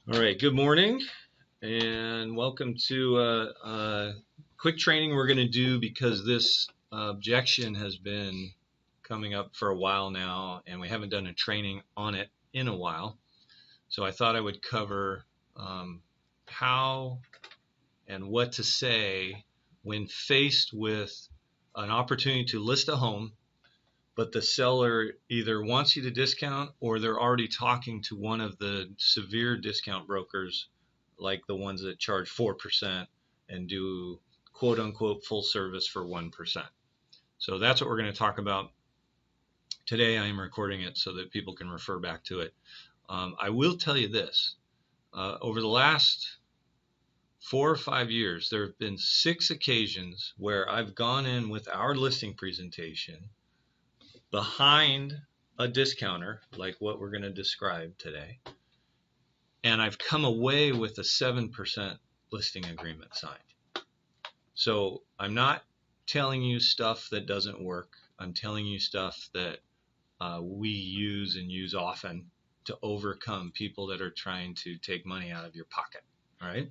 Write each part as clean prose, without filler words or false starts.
All right, good morning and welcome to a quick training we're going to do because this objection has been coming up for a while now and we haven't done a training on it in a while. So I thought I would cover how and what to say when faced with an opportunity to list a home, but the seller either wants you to discount or they're already talking to one of the severe discount brokers, like the ones that charge 4% and do quote unquote full service for 1%. So that's what we're going to talk about today. I am recording it so that people can refer back to it. I will tell you this, over the last 4 or 5 years, there have been 6 occasions where I've gone in with our listing presentation behind a discounter like what we're going to describe today, and I've come away with a 7% listing agreement signed. So I'm not telling you stuff that doesn't work. I'm telling you stuff that we use and use often to overcome people that are trying to take money out of your pocket. All right.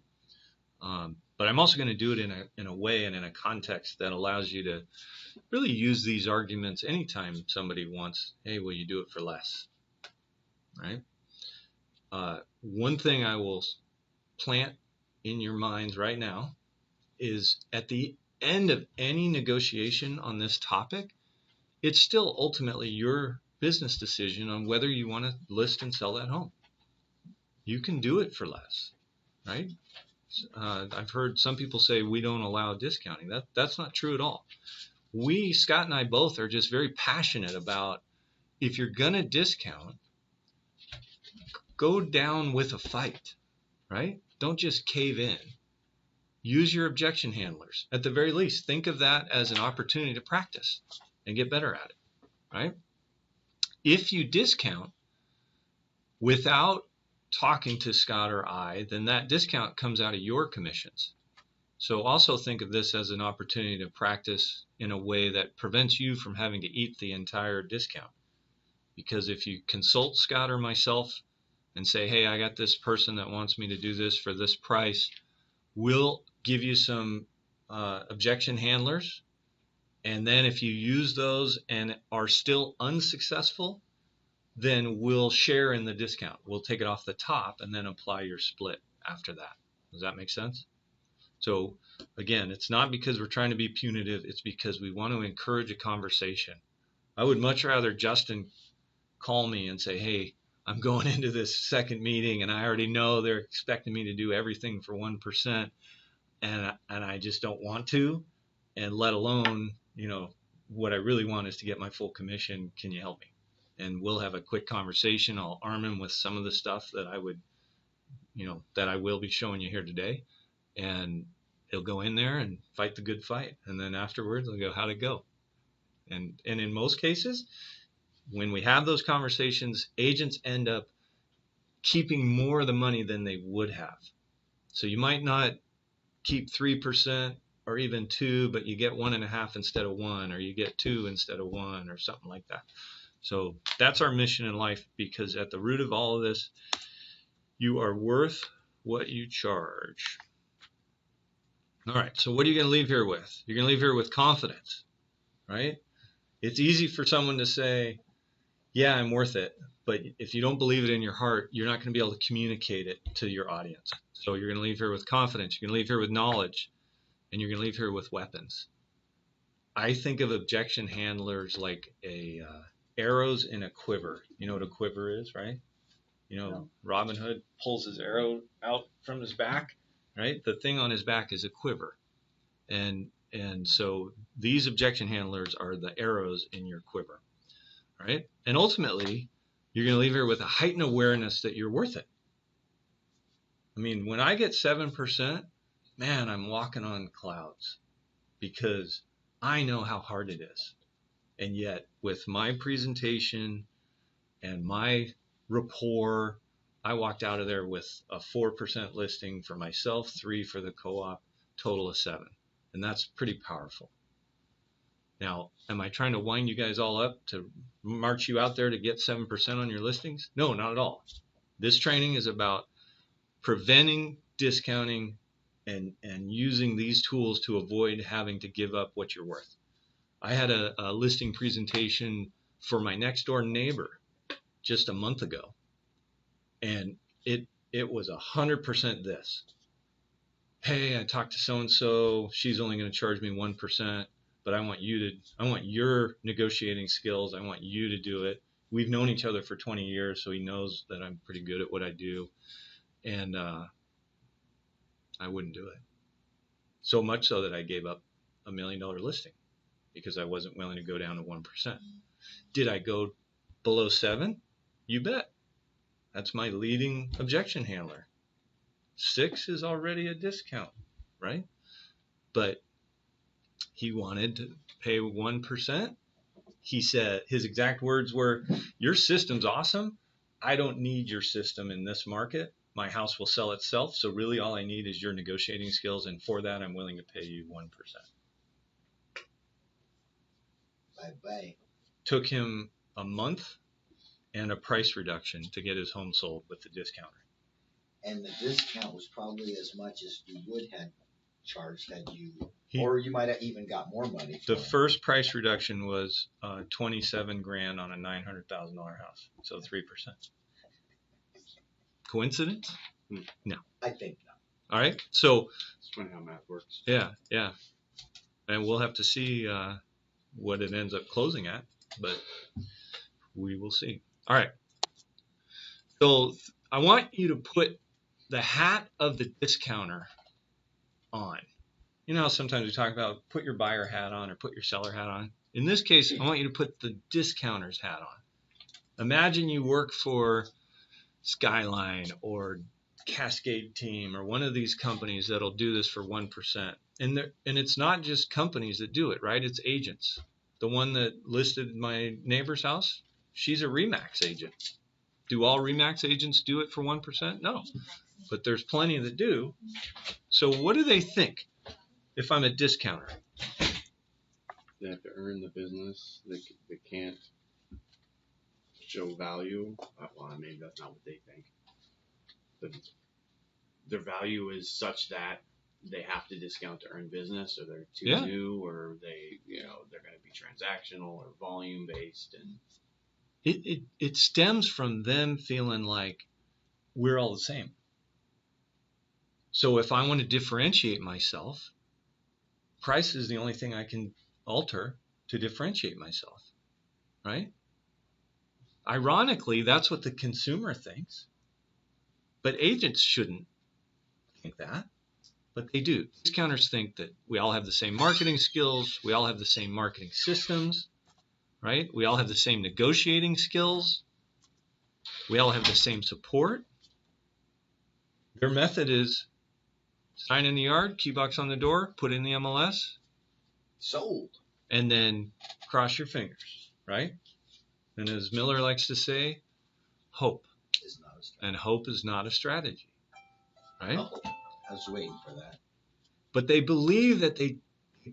But I'm also going to do it in a way and in a context that allows you to really use these arguments anytime somebody wants, hey, will you do it for less? Right? One thing I will plant in your minds right now is at the end of any negotiation on this topic, it's still ultimately your business decision on whether you want to list and sell that home. You can do it for less, right? I've heard some people say we don't allow discounting. That's not true at all. Scott and I both are just very passionate about, if you're going to discount, go down with a fight, right? Don't just cave in. Use your objection handlers. At the very least, think of that as an opportunity to practice and get better at it, right? If you discount without talking to Scott or I, then that discount comes out of your commissions. So also think of this as an opportunity to practice in a way that prevents you from having to eat the entire discount. Because if you consult Scott or myself and say, hey, I got this person that wants me to do this for this price, we'll give you some objection handlers. And then if you use those and are still unsuccessful, then we'll share in the discount. We'll take it off the top and then apply your split after that. Does that make sense? So again, it's not because we're trying to be punitive. It's because we want to encourage a conversation. I would much rather Justin call me and say, hey, I'm going into this second meeting and I already know they're expecting me to do everything for 1%, and I just don't want to, and let alone, what I really want is to get my full commission. Can you help me? And we'll have a quick conversation. I'll arm him with some of the stuff that I will be showing you here today, and he'll go in there and fight the good fight. And then afterwards, I'll go, how'd it go? And in most cases, when we have those conversations, agents end up keeping more of the money than they would have. So you might not keep 3% or even 2%, but you get 1.5 instead of 1, or you get 2 instead of 1, or something like that. So that's our mission in life, because at the root of all of this, you are worth what you charge. All right, so what are you going to leave here with? You're going to leave here with confidence, right? It's easy for someone to say, yeah, I'm worth it. But if you don't believe it in your heart, you're not going to be able to communicate it to your audience. So you're going to leave here with confidence. You're going to leave here with knowledge, and you're going to leave here with weapons. I think of objection handlers like arrows in a quiver. You know what a quiver is, right? Robin Hood pulls his arrow out from his back, right? The thing on his back is a quiver. And so these objection handlers are the arrows in your quiver, right? And ultimately, you're going to leave here with a heightened awareness that you're worth it. I mean, when I get 7%, man, I'm walking on clouds, because I know how hard it is. And yet, with my presentation and my rapport, I walked out of there with a 4% listing for myself, 3 for the co-op, total of 7. And that's pretty powerful. Now, am I trying to wind you guys all up to march you out there to get 7% on your listings? No, not at all. This training is about preventing discounting and using these tools to avoid having to give up what you're worth. I had a listing presentation for my next door neighbor just a month ago, and it was 100% this. Hey, I talked to so and so. She's only going to charge me 1%, but I want your negotiating skills. I want you to do it. We've known each other for 20 years, so he knows that I'm pretty good at what I do, and I wouldn't do it. So much so that I gave up $1 million listing because I wasn't willing to go down to 1%. Did I go below 7? You bet. That's my leading objection handler. 6 is already a discount, right? But he wanted to pay 1%. He said, his exact words were, your system's awesome. I don't need your system in this market. My house will sell itself. So really all I need is your negotiating skills. And for that, I'm willing to pay you 1%. Bye-bye. Took him a month and a price reduction to get his home sold with the discounter. And the discount was probably as much as you would have charged had you, or you might have even got more money. The first price reduction was $27,000 on a $900,000 house, so 3%. Coincidence? No. I think not. All right, so That's funny how math works. yeah, and we'll have to see what it ends up closing at, but we will see. All right, so I want you to put the hat of the discounter on. You know how sometimes we talk about put your buyer hat on or put your seller hat on? In this case, I want you to put the discounter's hat on. Imagine you work for Skyline or Cascade Team or one of these companies that'll do this for 1%. And it's not just companies that do it, right? It's agents. The one that listed my neighbor's house, she's a RE/MAX agent. Do all RE/MAX agents do it for 1%? No. But there's plenty that do. So what do they think if I'm a discounter? They have to earn the business. They can't show value. Well, maybe that's not what they think. But their value is such that they have to discount to earn business, or they're too new, or they're going to be transactional or volume based, and it stems from them feeling like we're all the same. So if I want to differentiate myself, price is the only thing I can alter to differentiate myself, right? Ironically, that's what the consumer thinks. But agents shouldn't think that, but they do. Discounters think that we all have the same marketing skills, we all have the same marketing systems, right? We all have the same negotiating skills, we all have the same support. Their method is sign in the yard, key box on the door, put in the MLS. Sold. And then cross your fingers, right? And as Miller likes to say, hope. Is not a strategy. And hope is not a strategy, right? Oh, I was waiting for that. But they believe that they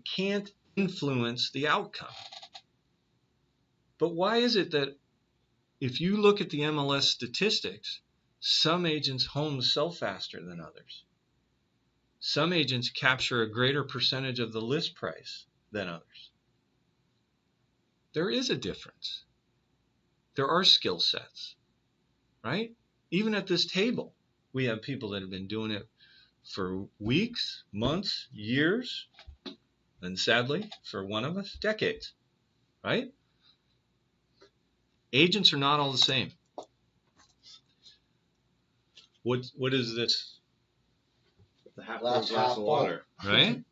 can't influence the outcome. But why is it that if you look at the MLS statistics, some agents' homes sell faster than others? Some agents capture a greater percentage of the list price than others. There is a difference. There are skill sets, right? Even at this table, we have people that have been doing it for weeks, months, years, and sadly, for one of us, decades, right? Agents are not all the same. What is this? the half Glass full glass half of water. Right?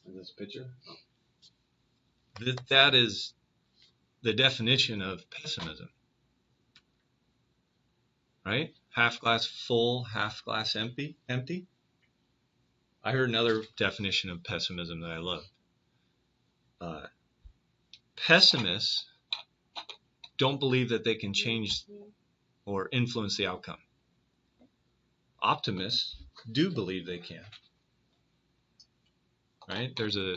Is this a picture? Oh. That is the definition of pessimism. Right? Half glass full, half glass empty. I heard another definition of pessimism that I love. Pessimists don't believe that they can change or influence the outcome. Optimists do believe they can. Right? There's a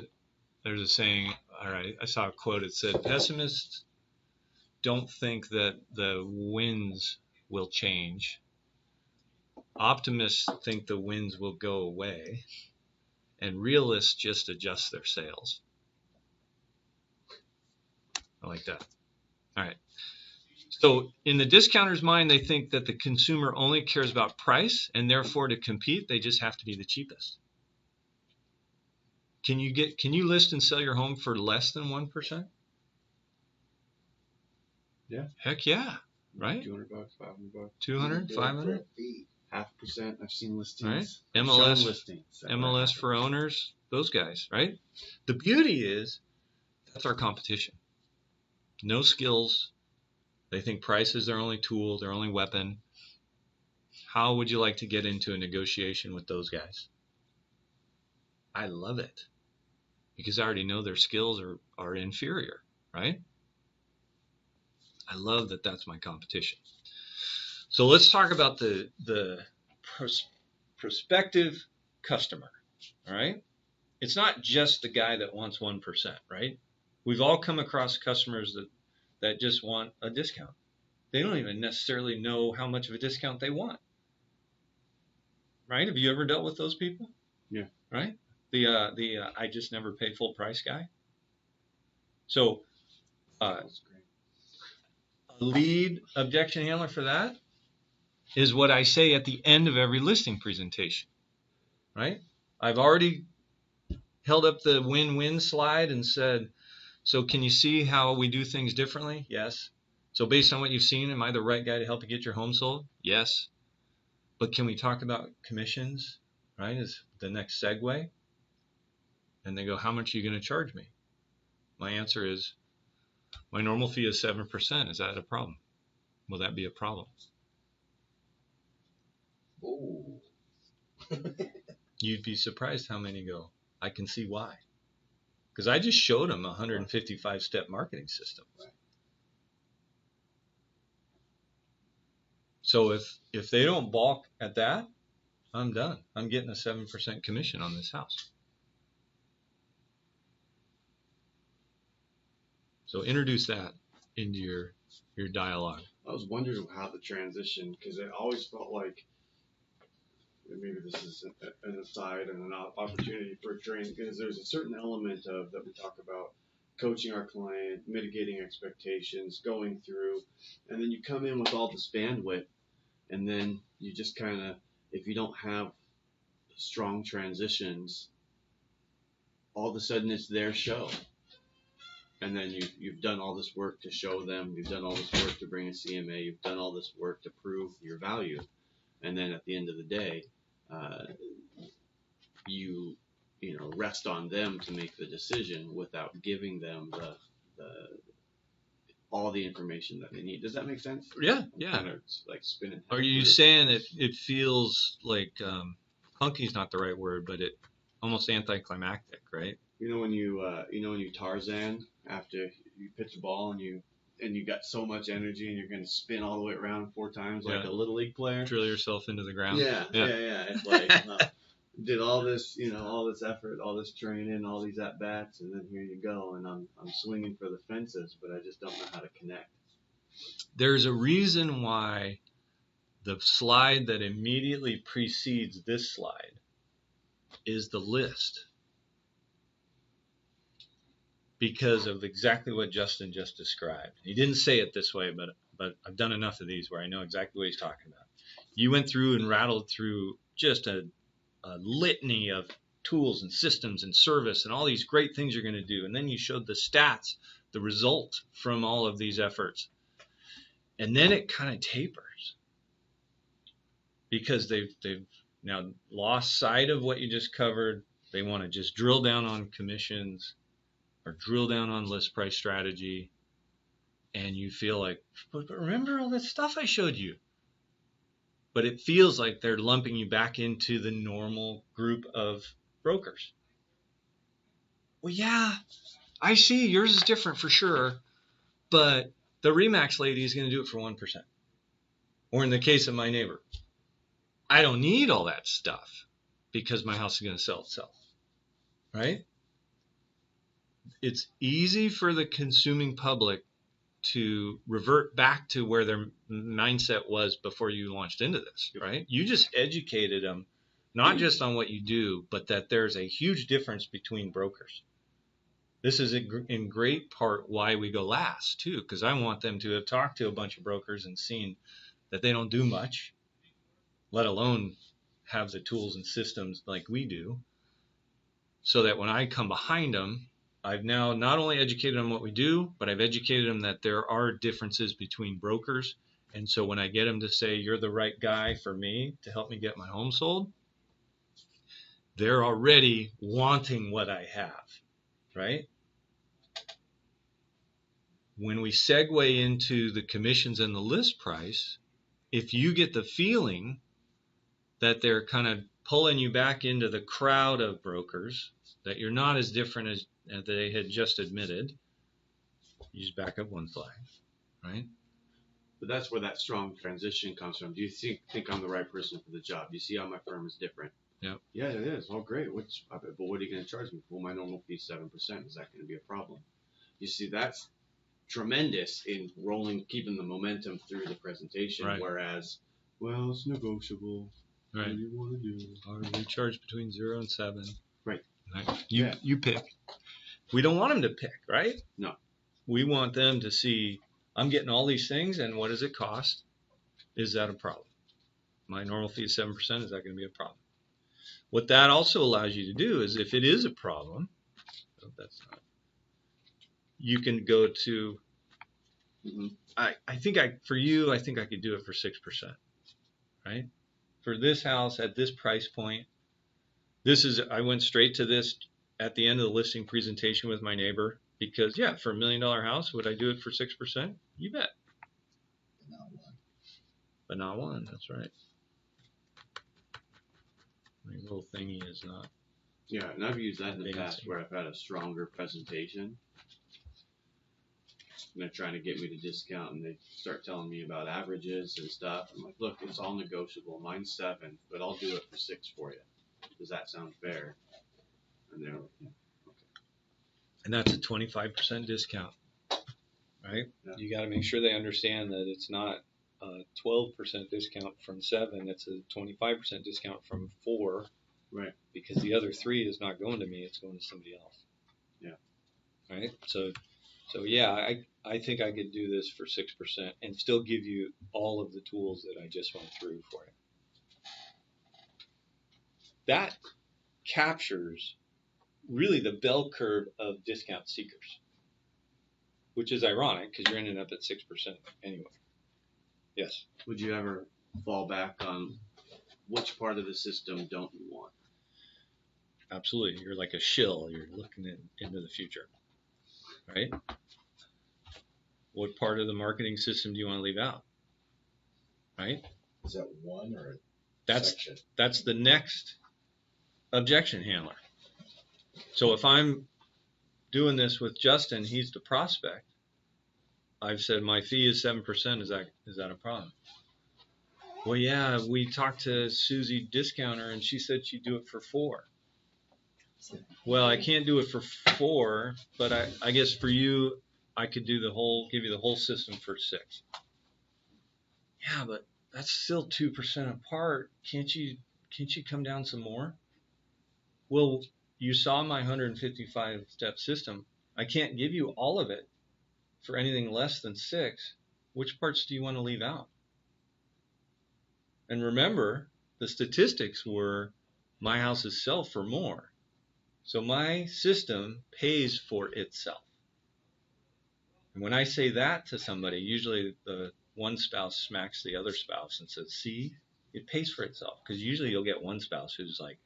saying, all right, I saw a quote, it said, pessimists don't think that the winds will change. Optimists think the winds will go away, and realists just adjust their sails. I like that. All right. So in the discounter's mind, they think that the consumer only cares about price, and therefore to compete, they just have to be the cheapest. Can you list and sell your home for less than 1%? Yeah. Heck yeah. Right? $200, $500. 200, 500? 0.5%. I've seen listings. Right. I've MLS shown listings. MLS for owners, those guys, right? The beauty is that's our competition. No skills. They think price is their only tool, their only weapon. How would you like to get into a negotiation with those guys? I love it because I already know their skills are inferior, right? I love that that's my competition. So let's talk about the prospective customer, all right? It's not just the guy that wants 1%, right? We've all come across customers that just want a discount. They don't even necessarily know how much of a discount they want, right? Have you ever dealt with those people? Yeah. Right? The I just never pay full price guy. So That's great. a lead objection handler for that is what I say at the end of every listing presentation, right? I've already held up the win-win slide and said, so can you see how we do things differently? Yes. So based on what you've seen, am I the right guy to help you get your home sold? Yes. But can we talk about commissions, right, is the next segue? And they go, how much are you going to charge me? My answer is, my normal fee is 7%. Is that a problem? Will that be a problem? Ooh. You'd be surprised how many go, I can see why. Because I just showed them a 155-step marketing system. Right. So if they don't balk at that, I'm done. I'm getting a 7% commission on this house. So introduce that into your dialogue. I was wondering how the transition, because it always felt like, and maybe this is an aside and an opportunity for training, because there's a certain element of that we talk about coaching our client, mitigating expectations, going through, and then you come in with all this bandwidth, and then you just kind of, if you don't have strong transitions, all of a sudden it's their show. And then you've done all this work to show them, you've done all this work to bring a CMA, you've done all this work to prove your value. And then at the end of the day, you rest on them to make the decision without giving them all the information that they need. Does that make sense? Yeah. Kind of like spinning. Are you saying it feels like clunky's not the right word, but it almost anticlimactic, right? You know when you Tarzan after you pitch a ball and you got so much energy and you're going to spin all the way around 4 times like a little league player. Drill yourself into the ground. Yeah. It's like did all this effort, all this training, all these at bats, and then here you go, and I'm swinging for the fences, but I just don't know how to connect. There's a reason why the slide that immediately precedes this slide is the list. Because of exactly what Justin just described. He didn't say it this way, but I've done enough of these where I know exactly what he's talking about. You went through and rattled through just a litany of tools and systems and service and all these great things you're going to do. And then you showed the stats, the result from all of these efforts. And then it kind of tapers because they've now lost sight of what you just covered. They want to just drill down on commissions or drill down on list price strategy, and you feel like, but remember all that stuff I showed you? But it feels like they're lumping you back into the normal group of brokers. Well, yeah, I see yours is different for sure, but the Remax lady is going to do it for 1%. Or in the case of my neighbor, I don't need all that stuff because my house is going to sell itself, right? It's easy for the consuming public to revert back to where their mindset was before you launched into this, right? You just educated them, not just on what you do, but that there's a huge difference between brokers. This is in great part why we go last too, because I want them to have talked to a bunch of brokers and seen that they don't do much, let alone have the tools and systems like we do, so that when I come behind them, I've now not only educated them what we do, but I've educated them that there are differences between brokers. And so when I get them to say, you're the right guy for me to help me get my home sold, they're already wanting what I have, right? When we segue into the commissions and the list price, if you get the feeling that they're kind of pulling you back into the crowd of brokers, that you're not as different as they had just admitted, you just back up one flag, right? But that's where that strong transition comes from. Do you think I'm the right person for the job? Do you see how my firm is different? Yeah. Yeah, it is. Oh, great. But what are you going to charge me? Well, my normal fee is 7%. Is that going to be a problem? You see, that's tremendous in keeping the momentum through the presentation. Right. Whereas, well, it's negotiable. Right. What do you want to do? Or we charge between 0 and 7. Right. You pick. We don't want them to pick, right? No. We want them to see, I'm getting all these things, and what does it cost? Is that a problem? My normal fee is 7%. Is that going to be a problem? What that also allows you to do is, if it is a problem, you can go to, I think I could do it for 6%, right? For this house at this price point, I went straight to this at the end of the listing presentation with my neighbor, because for $1 million house, would I do it for 6%? You bet. But not one. That's right. My little thingy is not. Yeah, and I've used that in the past where I've had a stronger presentation. And they're trying to get me to discount, and they start telling me about averages and stuff. I'm like, look, it's all negotiable. Mine's 7, but I'll do it for 6 for you. Does that sound fair? And they're like, yeah, okay. And that's a 25% discount, right? Yeah. You got to make sure they understand that it's not a 12% discount from 7. It's a 25% discount from 4. Right. Because the other 3 is not going to me. It's going to somebody else. Yeah. Right. So yeah, I think I could do this for 6% and still give you all of the tools that I just went through for you. That captures really the bell curve of discount seekers, which is ironic because you're ending up at 6% anyway. Yes. Would you ever fall back on which part of the system don't you want? Absolutely. You're like a shill. You're looking into the future, right? What part of the marketing system do you want to leave out? Right? Is that one or section? That's the next objection handler. So if I'm doing this with Justin, he's the prospect. I've said my fee is 7%. Is that a problem? Well, yeah, we talked to Susie Discounter and she said she'd do it for 4. Well, I can't do it for 4, but I guess for you, I could give you the whole system for 6. Yeah, but that's still 2% apart. Can't you come down some more? Well, you saw my 155-step system. I can't give you all of it for anything less than 6. Which parts do you want to leave out? And remember, the statistics were my houses sell for more. So my system pays for itself. And when I say that to somebody, usually the one spouse smacks the other spouse and says, see, it pays for itself. Because usually you'll get one spouse who's like,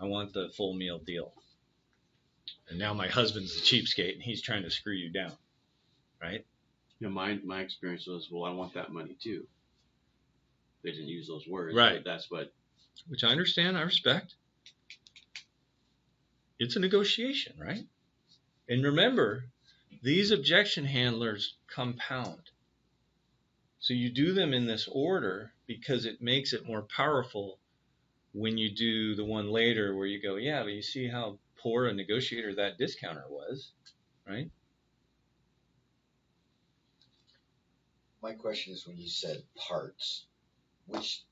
I want the full meal deal. And now my husband's the cheapskate and he's trying to screw you down. Right? My experience was, well, I want that money too. They didn't use those words. Right. But that's what. Which I understand, I respect. It's a negotiation, right? And remember, these objection handlers compound. So you do them in this order because it makes it more powerful when you do the one later where you go, yeah, but you see how poor a negotiator that discounter was, right? My question is, when you said parts, which,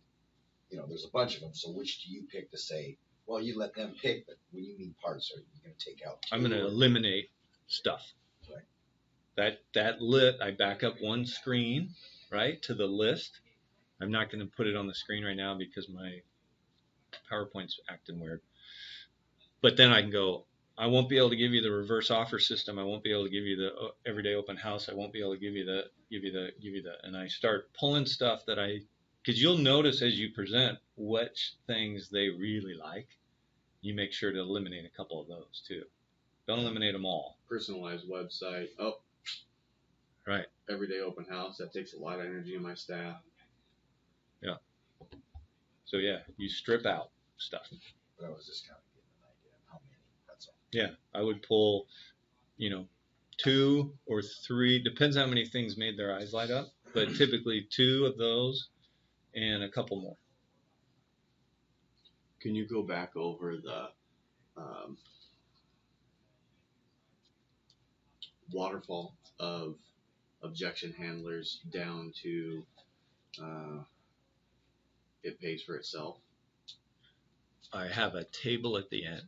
there's a bunch of them, so which do you pick to say, well, you let them pick, but when you mean parts, are you going to take out? I'm going to eliminate stuff. Right. I back up one screen, right, to the list. I'm not going to put it on the screen right now because my PowerPoint's acting weird. But then I can go, I won't be able to give you the reverse offer system. I won't be able to give you the everyday open house. I won't be able to give you the, and I start pulling stuff because you'll notice as you present which things they really like. You make sure to eliminate a couple of those too. Don't eliminate them all. Personalized website. Oh, right. Everyday open house. That takes a lot of energy in my staff. Yeah. So yeah, you strip out stuff. But I was just kind of getting an idea of how many. That's all. Yeah, I would pull, 2 or 3. Depends how many things made their eyes light up, but typically 2 of those and a couple more. Can you go back over the waterfall of objection handlers down to it pays for itself? I have a table at the end,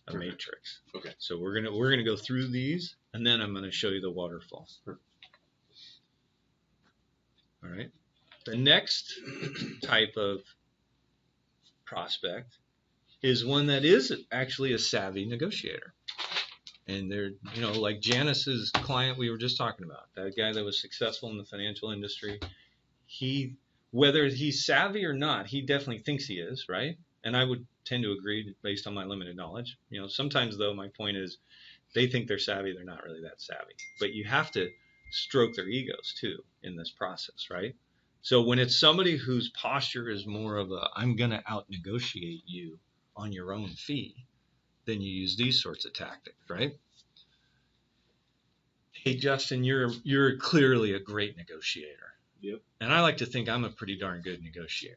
a Perfect. matrix. Okay. So we're gonna go through these, and then I'm gonna show you the waterfall. Perfect. All right. The next type of prospect is one that is actually a savvy negotiator. And they're, like Janice's client we were just talking about, that guy that was successful in the financial industry, whether he's savvy or not, he definitely thinks he is, right? And I would tend to agree based on my limited knowledge. Sometimes, though, my point is they think they're savvy. They're not really that savvy. But you have to stroke their egos, too, in this process, right? So when it's somebody whose posture is more of I'm going to out-negotiate you on your own fee, then you use these sorts of tactics, right? Hey, Justin, you're clearly a great negotiator. Yep. And I like to think I'm a pretty darn good negotiator.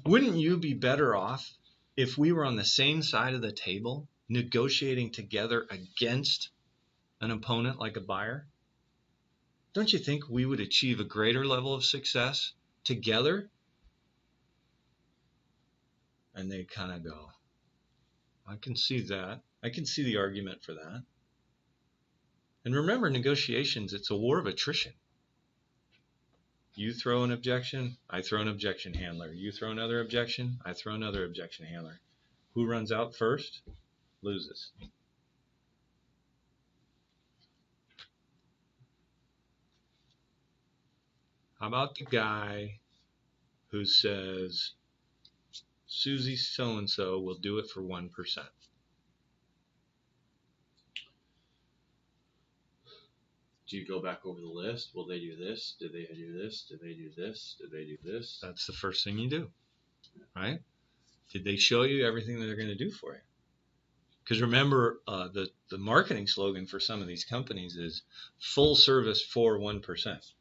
Wouldn't you be better off if we were on the same side of the table negotiating together against an opponent like a buyer? Don't you think we would achieve a greater level of success together? And they kind of go, I can see that. I can see the argument for that. And remember, negotiations, it's a war of attrition. You throw an objection, I throw an objection handler. You throw another objection, I throw another objection handler. Who runs out first loses. How about the guy who says, Susie so-and-so will do it for 1%? Do you go back over the list? Will they do this? Did they do this? Did they do this? Did they do this? That's the first thing you do, right? Did they show you everything that they're going to do for you? Because remember, the marketing slogan for some of these companies is full service for 1%.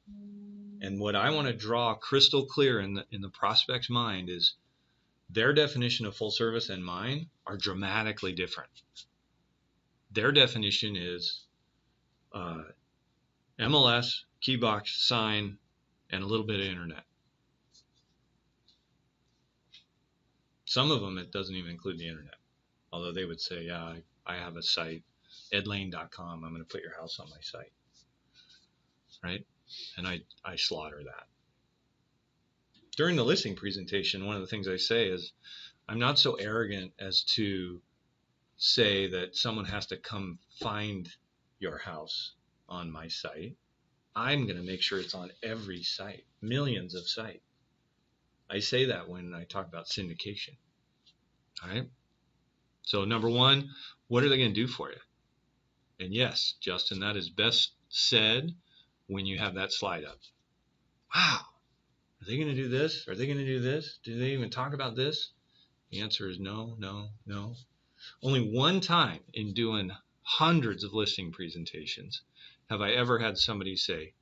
And what I want to draw crystal clear in the prospect's mind is their definition of full service and mine are dramatically different. Their definition is MLS, keybox, sign, and a little bit of internet. Some of them, it doesn't even include the internet. Although they would say, yeah, I have a site, edlane.com. I'm going to put your house on my site. Right? And I slaughter that. During the listing presentation, one of the things I say is, I'm not so arrogant as to say that someone has to come find your house on my site. I'm going to make sure it's on every site, millions of sites. I say that when I talk about syndication. All right. So number one, what are they going to do for you? And yes, Justin, that is best said when you have that slide up. Wow. Are they going to do this? Are they going to do this? Do they even talk about this? The answer is no, no, no. Only one time in doing hundreds of listing presentations have I ever had somebody say,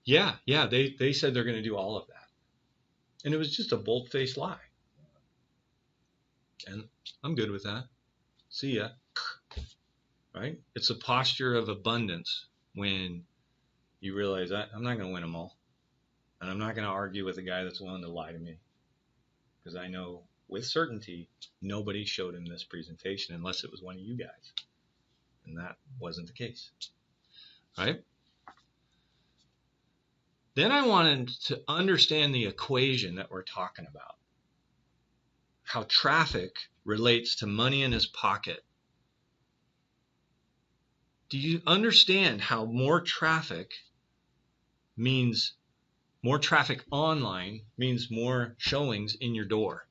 yeah, they said they're going to do all of that. And it was just a bold-faced lie. And I'm good with that. See ya. Right? It's a posture of abundance when you realize I'm not going to win them all. And I'm not going to argue with a guy that's willing to lie to me. Because I know with certainty, nobody showed him this presentation unless it was one of you guys. And that wasn't the case. Right? Then I wanted to understand the equation that we're talking about. How traffic relates to money in his pocket. Do you understand how more traffic means more traffic online means more showings in your door?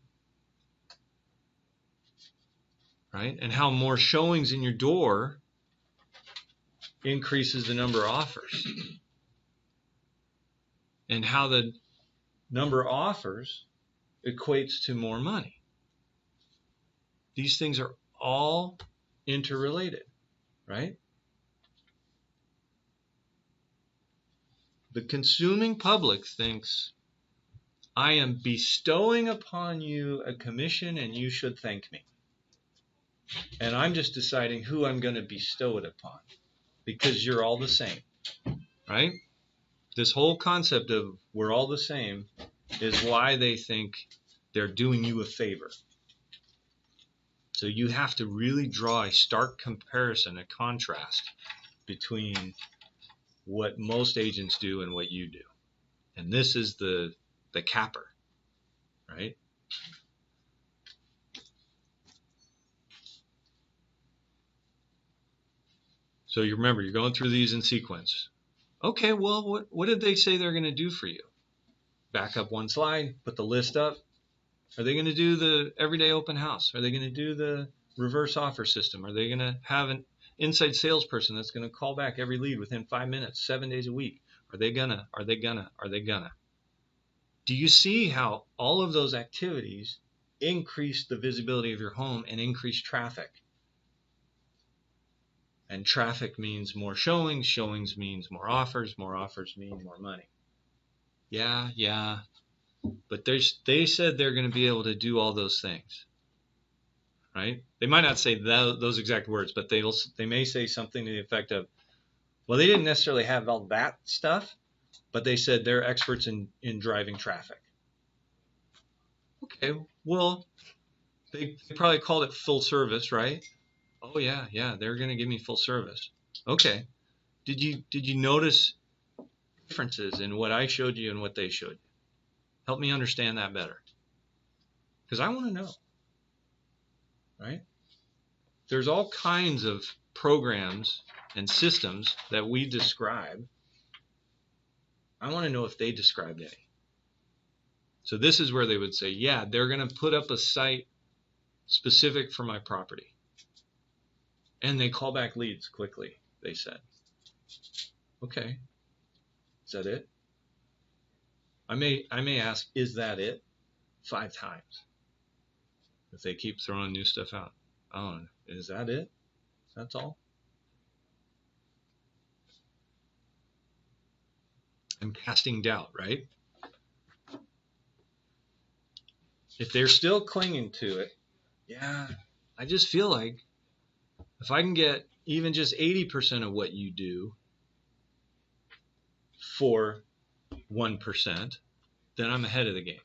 Right? And how more showings in your door increases the number of offers. And how the number of offers equates to more money. These things are all interrelated, right? The consuming public thinks, I am bestowing upon you a commission and you should thank me. And I'm just deciding who I'm going to bestow it upon because you're all the same, right? This whole concept of we're all the same is why they think they're doing you a favor. So you have to really draw a stark comparison, a contrast between what most agents do and what you do. And this is the capper, right? So you remember, you're going through these in sequence. Okay, well, what did they say they're going to do for you? Back up one slide, put the list up. Are they going to do the everyday open house? Are they going to do the reverse offer system? Are they going to have an inside salesperson that's going to call back every lead within 5 minutes, 7 days a week? Are they gonna? Do you see how all of those activities increase the visibility of your home and increase traffic? And traffic means more showings. Showings means more offers. More offers mean more money. Yeah. But they said they're going to be able to do all those things, right? They might not say those exact words, but they may say something to the effect of, well, they didn't necessarily have all that stuff, but they said they're experts in driving traffic. Okay, well, they probably called it full service, right? Oh yeah, they're going to give me full service. Okay. Did you notice differences in what I showed you and what they showed you? Help me understand that better. Because I want to know. Right? There's all kinds of programs and systems that we describe. I want to know if they described any. So this is where they would say, yeah, they're going to put up a site specific for my property. And they call back leads quickly, they said. Okay. Is that it? I may ask, is that it? 5 times. If they keep throwing new stuff out. Oh, is that it? That's all? I'm casting doubt, right? If they're still clinging to it, yeah, I just feel like if I can get even just 80% of what you do for 1%, then I'm ahead of the game,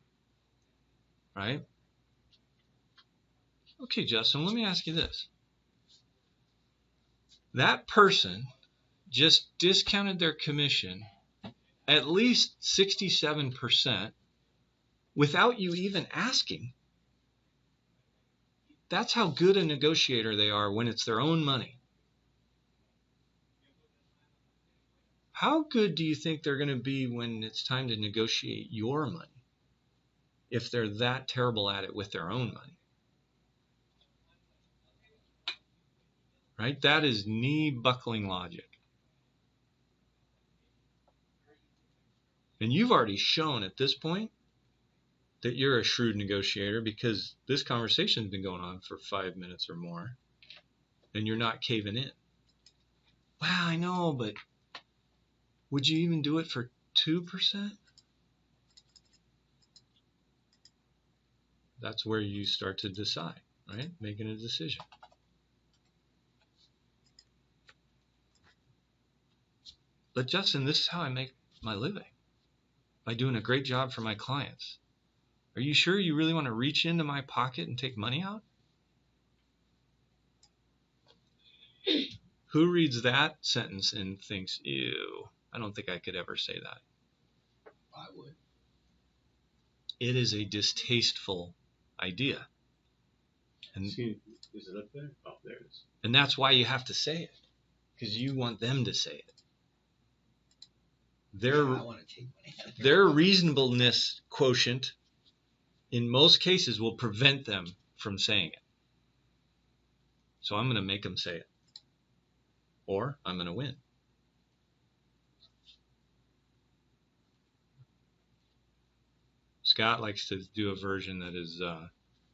right? Okay, Justin, let me ask you this. That person just discounted their commission at least 67% without you even asking. That's how good a negotiator they are when it's their own money. How good do you think they're going to be when it's time to negotiate your money if they're that terrible at it with their own money? Right? That is knee-buckling logic. And you've already shown at this point that you're a shrewd negotiator because this conversation's been going on for 5 minutes or more, and you're not caving in. Well, I know, but would you even do it for 2%? That's where you start to decide, right? Making a decision. But Justin, this is how I make my living, by doing a great job for my clients. Are you sure you really want to reach into my pocket and take money out? Who reads that sentence and thinks, ew, I don't think I could ever say that? I would. It is a distasteful idea. And, Is it up there? Oh, there it is. and that's why you have to say it, because you want them to say it. Yeah, I want to take money out of Their reasonableness quotient in most cases will prevent them from saying it. So I'm going to make them say it. Or I'm going to win. Scott likes to do a version that is,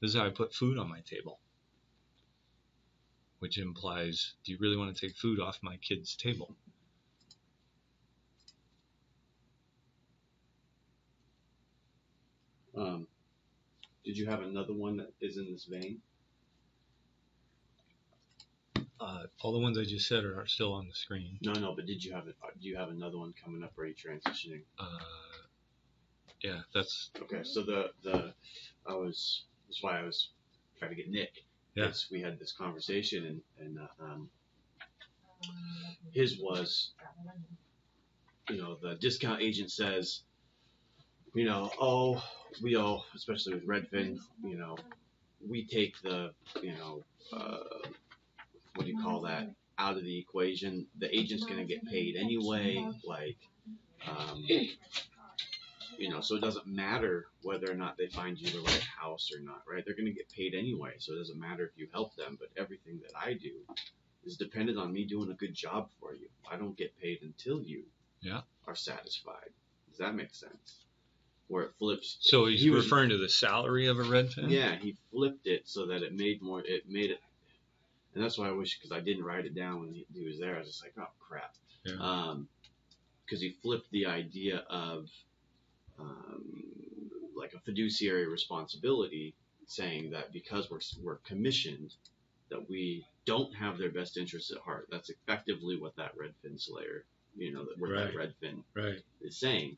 this is how I put food on my table. Which implies, do you really want to take food off my kid's table? Did you have another one that is in this vein? All the ones I just said are still on the screen. No, but did you have it? Do you have another one coming up? Or are you transitioning? Yeah, that's Okay. So that's why I was trying to get Nick. Yeah. Because we had this conversation and his was, the discount agent says, we all, especially with Redfin, we take the, what do you call that, out of the equation. The agent's going to get paid anyway. So it doesn't matter whether or not they find you the right house or not, right? They're going to get paid anyway. So it doesn't matter if you help them, but everything that I do is dependent on me doing a good job for you. I don't get paid until you are satisfied. Does that make sense? Where it flips. So he's referring to the salary of a Redfin? Yeah, he flipped it so that it made it. And that's why I wish, because I didn't write it down when he was there. I was just like, oh, crap. Yeah. Because he flipped the idea of like a fiduciary responsibility, saying that because we're commissioned, that we don't have their best interests at heart. That's effectively what that Redfin Slayer, that Redfin is saying.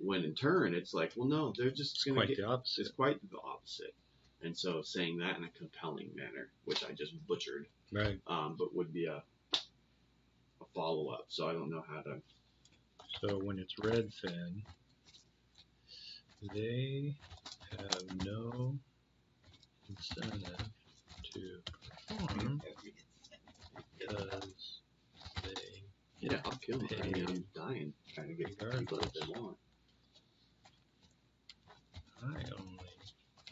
When in turn, it's like, well, no, they're just going to get the opposite. It's quite the opposite. And so saying that in a compelling manner, which I just butchered, but would be a follow-up. So I don't know how to. So when it's Redfin, they have no incentive to perform because they Yeah, I'll kill them. I'm dying trying to get people that they want. I only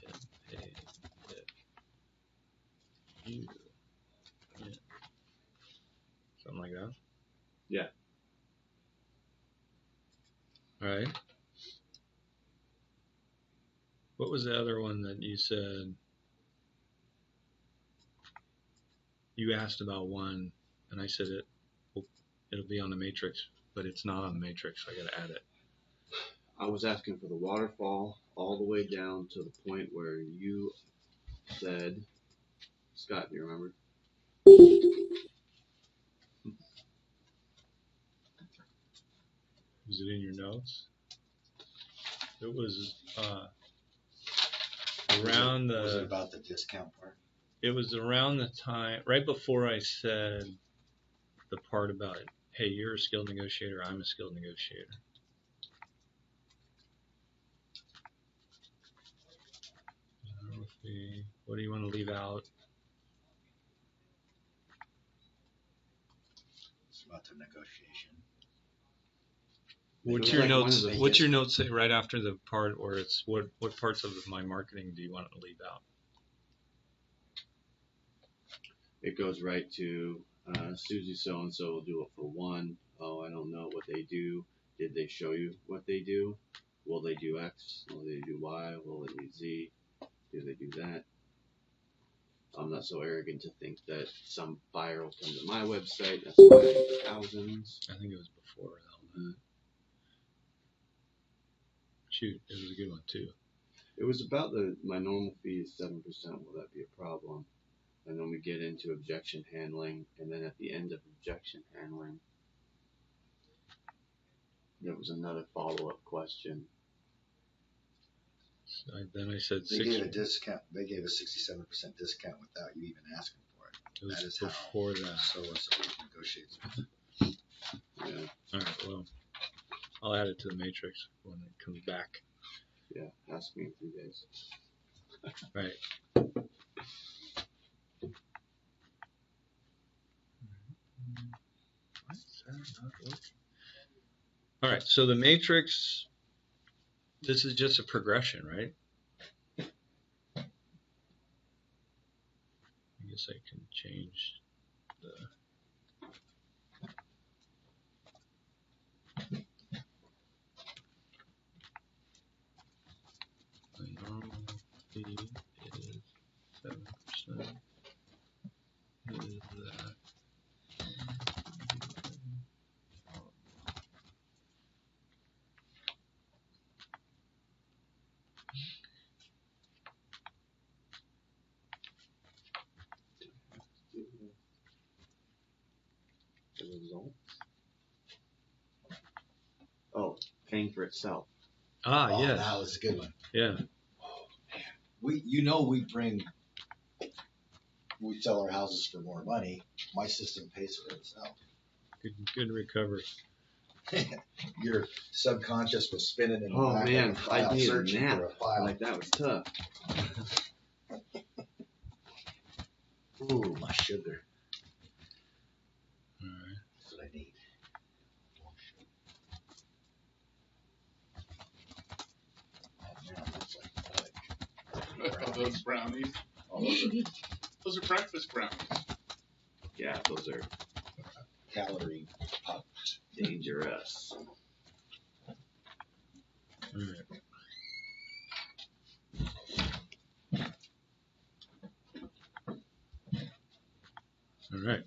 get paid if you win. Something like that? Yeah. Alright. What was the other one that you said? You asked about one, and I said it'll be on the matrix, but it's not on the matrix, so I gotta add it. I was asking for the waterfall all the way down to the point where you said, Scott, do you remember? Was it in your notes? It was around Was it about the discount part? It was around the time, right before I said the part about, hey, you're a skilled negotiator, I'm a skilled negotiator. What do you want to leave out? It's about the negotiation. What's your notes? What's your notes say right after the part where it's what parts of my marketing do you want to leave out? It goes right to Susie so and so will do it for one. Oh, I don't know what they do. Did they show you what they do? Will they do X? Will they do Y? Will they do Z? Do they do that? I'm not so arrogant to think that some buyer will come to my website. That's why thousands. I think it was before that. Mm-hmm. Shoot, it was a good one too. It was about my normal fee is 7%. Will that be a problem? And then we get into objection handling, and then at the end of objection handling, There was another follow-up question. Then I said They 6. gave a discount. They gave a 67% discount without you even asking for it. It was That is before that. how SOS negotiates. Yeah, All right, well, I'll add it to the matrix when it comes back. yeah. Ask me in 3 days. Right. Why is that not working? All right, so the matrix, this is just a progression, right? I guess I can change the... My normal fee is 7%. Is that... The results. Oh, paying for itself. Ah, Oh, yes. that was a good one. Yeah. We sell our houses for more money. My system pays for itself. Good recovery. Your subconscious was spinning in the Oh back man, of the file, I need a searching nap. for a file. Like that was tough. Ooh, my sugar. All right. That's what I need. Oh, man, that's like Those brownies. all those Those are breakfast brownies. Yeah, those are calorie pop. dangerous. All right. All right.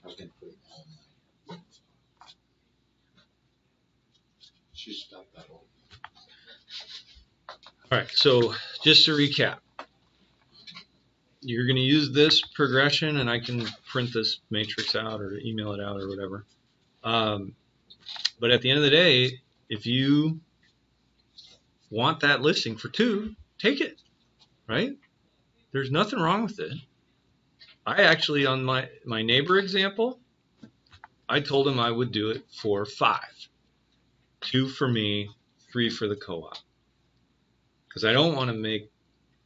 I was gonna put it on. She stopped that one. All right, so just to recap, you're going to use this progression, and I can print this matrix out or email it out or whatever. But at the end of the day, if you want that listing for 2, take it, right? There's nothing wrong with it. I actually, on my neighbor example, I told him I would do it for 5. 2 for me, 3 for the co-op. Because I don't want to make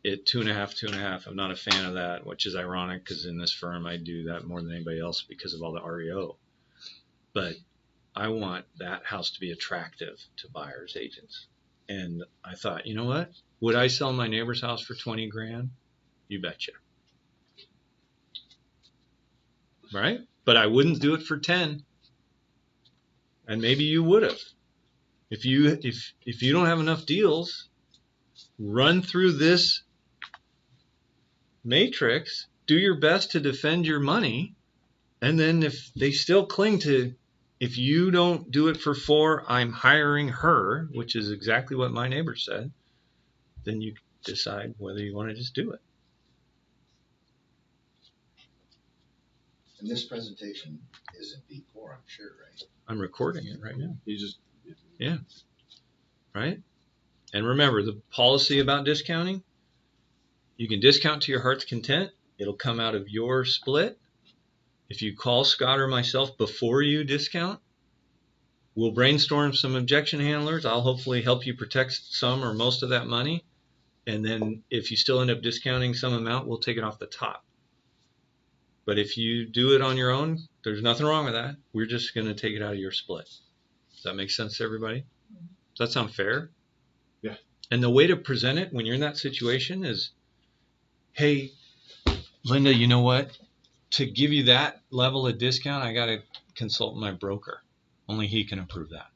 it 2.5. I'm not a fan of that, which is ironic because in this firm I do that more than anybody else because of all the REO. But I want that house to be attractive to buyers agents. And I thought, you know what? Would I sell my neighbor's house for 20 grand? You betcha. Right? But I wouldn't do it for 10. And maybe you would have. If you don't have enough deals, run through this matrix, do your best to defend your money, and then if they still cling to, if you don't do it for 4, I'm hiring her, which is exactly what my neighbor said, then you decide whether you want to just do it. And this presentation is in V4, I'm sure, right? I'm recording it right now. You just Right? And remember, the policy about discounting, you can discount to your heart's content. It'll come out of your split. If you call Scott or myself before you discount, we'll brainstorm some objection handlers. I'll hopefully help you protect some or most of that money. And then if you still end up discounting some amount, we'll take it off the top. But if you do it on your own, there's nothing wrong with that. We're just going to take it out of your split. Does that make sense to everybody? Does that sound fair? Yeah. And the way to present it when you're in that situation is, hey, Linda, you know what? To give you that level of discount, I got to consult my broker. Only he can approve that.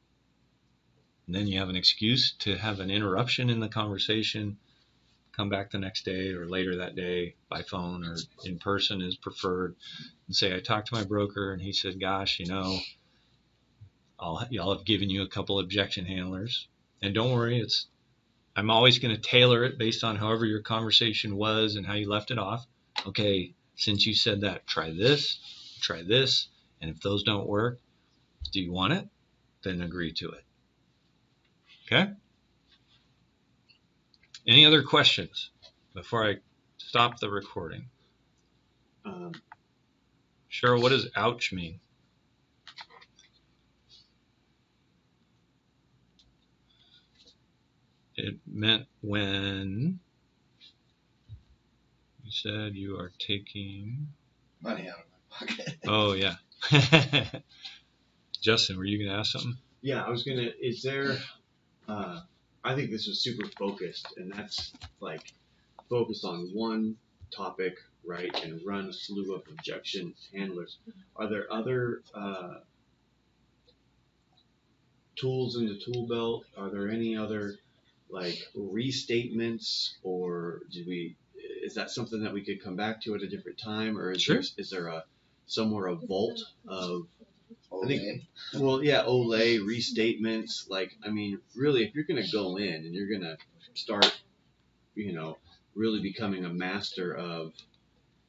And then you have an excuse to have an interruption in the conversation, come back the next day or later that day by phone or in person is preferred, and say, I talked to my broker and he said, gosh, you know, y'all have given you a couple objection handlers. And don't worry, it's I'm always going to tailor it based on however your conversation was and how you left it off. Okay, since you said that, try this, and if those don't work, do you want it? Then agree to it. Okay? Any other questions before I stop the recording? Cheryl, what does ouch mean? It meant when you said you are taking Money out of my pocket. Oh, yeah. Justin, were you going to ask something? Yeah, I was gonna. Is there? I think this was super focused, and that's like focused on one topic, right, and run a slew of objection handlers. Are there other tools in the tool belt? Are there any other like restatements, or is that something that we could come back to at a different time, or is there a somewhere a vault of Olay. Olay restatements? Like, I mean, really, if you're going to go in and you're going to start, really becoming a master of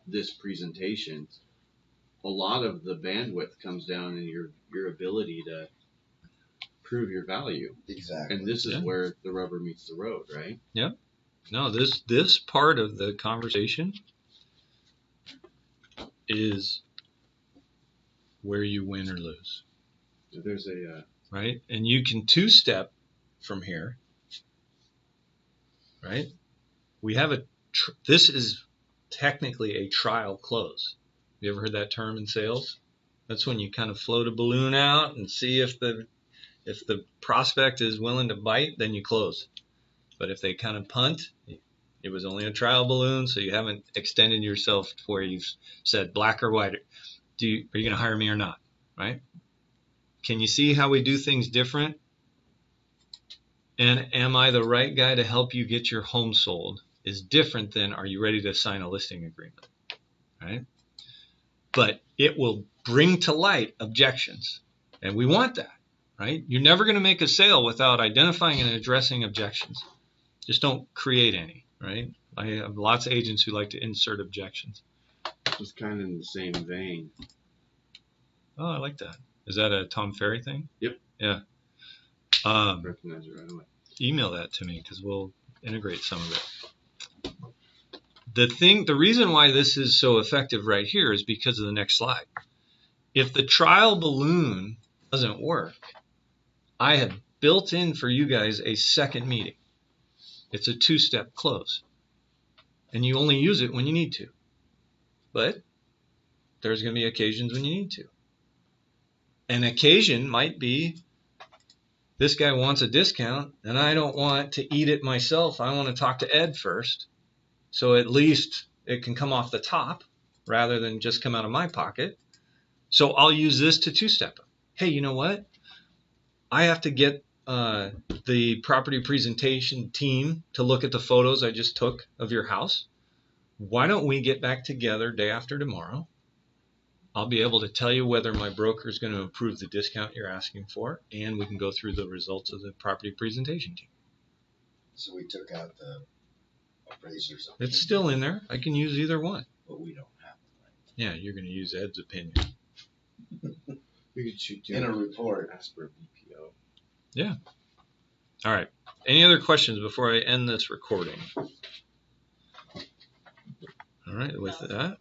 this presentation, a lot of the bandwidth comes down in your ability to prove your value. Exactly. And this is where the rubber meets the road, right? Yep. No, this part of the conversation is where you win or lose. There's a right, and you can two-step from here, right? We have this is technically a trial close. You ever heard that term in sales? That's when you kind of float a balloon out and see if the prospect is willing to bite, then you close. But if they kind of punt, it was only a trial balloon, so you haven't extended yourself to where you've said black or white. Are you going to hire me or not? Right? Can you see how we do things different? And am I the right guy to help you get your home sold is different than are you ready to sign a listing agreement? Right? But it will bring to light objections. And we want that, right? You're never going to make a sale without identifying and addressing objections. Just don't create any, right? I have lots of agents who like to insert objections. Just kind of in the same vein. Oh, I like that. Is that a Tom Ferry thing? Yep. Yeah. Recognize it right away. Email that to me because we'll integrate some of it. The reason why this is so effective right here is because of the next slide. If the trial balloon doesn't work, I have built in for you guys a second meeting. It's a two-step close. And you only use it when you need to. But there's going to be occasions when you need to. An occasion might be this guy wants a discount and I don't want to eat it myself. I want to talk to Ed first. So at least it can come off the top rather than just come out of my pocket. So I'll use this to two-step him. Hey, you know what? I have to get the property presentation team to look at the photos I just took of your house. Why don't we get back together day after tomorrow? I'll be able to tell you whether my broker is going to approve the discount you're asking for, and we can go through the results of the property presentation team. So we took out the appraisers. It's still in there. I can use either one. But we don't have it, right? Yeah, you're going to use Ed's opinion. We could shoot In a report. ask for a BPO. Yeah. All right. Any other questions before I end this recording? All right. With that.